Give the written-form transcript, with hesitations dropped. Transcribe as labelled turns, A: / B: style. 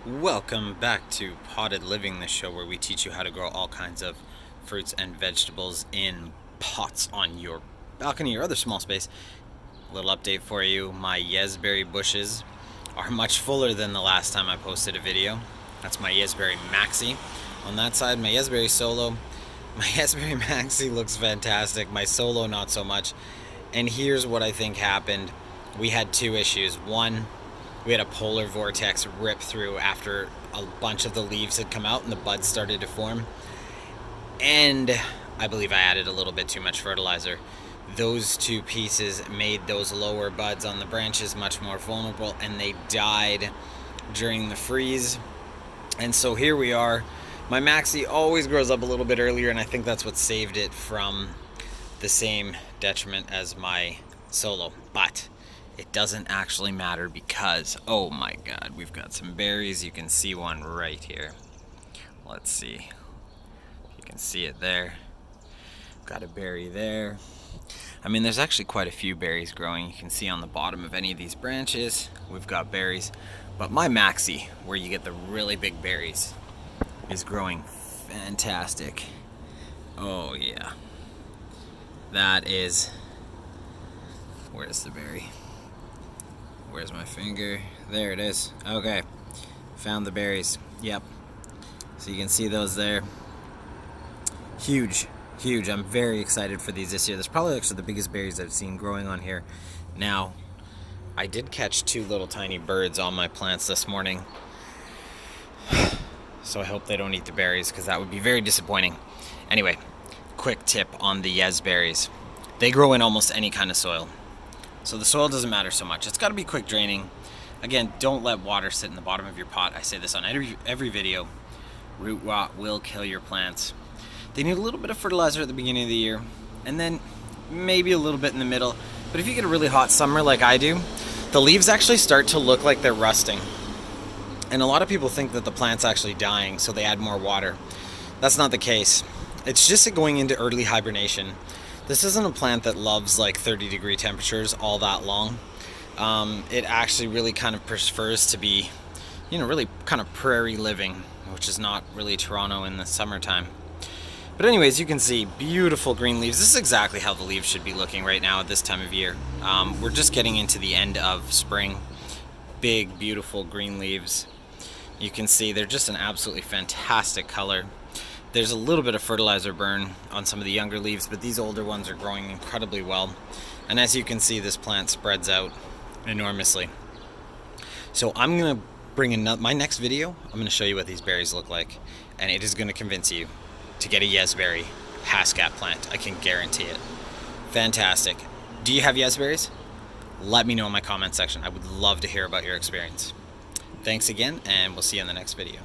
A: Welcome back to Potted Living, the show where we teach you how to grow all kinds of fruits and vegetables in pots on your balcony or other small space. A little update for you, my Yezberry bushes are much fuller than the last time I posted a video. That's my Yezberry Maxi. On that side, my Yezberry Solo. My Yezberry Maxi looks fantastic, my Solo not so much. And here's what I think happened. We had two issues. One, we had a polar vortex rip through after a bunch of the leaves had come out and the buds started to form. And I believe I added a little bit too much fertilizer. Those two pieces made those lower buds on the branches much more vulnerable, and they died during the freeze. And so here we are. My Maxi always grows up a little bit earlier, and I think that's what saved it from the same detriment as my Solo. But it doesn't actually matter because, oh my god, we've got some berries. You can see one right here. Let's see. You can see it there. Got a berry there. I mean, there's actually quite a few berries growing. You can see on the bottom of any of these branches, we've got berries. But my Maxi, where you get the really big berries, is growing fantastic. Oh yeah. That is... Where's the berry? Where's my finger? There it is. Okay. Found the berries. Yep. So you can see those there. Huge. Huge. I'm very excited for these this year. There's probably actually the biggest berries I've seen growing on here. Now, I did catch two little tiny birds on my plants this morning. So I hope they don't eat the berries because that would be very disappointing. Anyway, quick tip on the Yezberries. They grow in almost any kind of soil. So the soil doesn't matter so much. It's got to be quick draining. Again, don't let water sit in the bottom of your pot. I say this on every video. Root rot will kill your plants. They need a little bit of fertilizer at the beginning of the year, and then maybe a little bit in the middle. But if you get a really hot summer like I do, the leaves actually start to look like they're rusting. And a lot of people think that the plant's actually dying, so they add more water. That's not the case. It's just going into early hibernation. This isn't a plant that loves like 30-degree temperatures all that long. It actually really kind of prefers to be, really kind of prairie living, which is not really Toronto in the summertime. But anyways, you can see beautiful green leaves. This is exactly how the leaves should be looking right now at this time of year. We're just getting into the end of spring. Big, beautiful green leaves. You can see they're just an absolutely fantastic color. There's a little bit of fertilizer burn on some of the younger leaves, but these older ones are growing incredibly well. And as you can see, this plant spreads out enormously. So I'm going to bring in my next video. I'm going to show you what these berries look like, and it is going to convince you to get a Yezberry Hascat plant. I can guarantee it. Fantastic. Do you have Yezberries? Let me know in my comment section. I would love to hear about your experience. Thanks again, and we'll see you in the next video.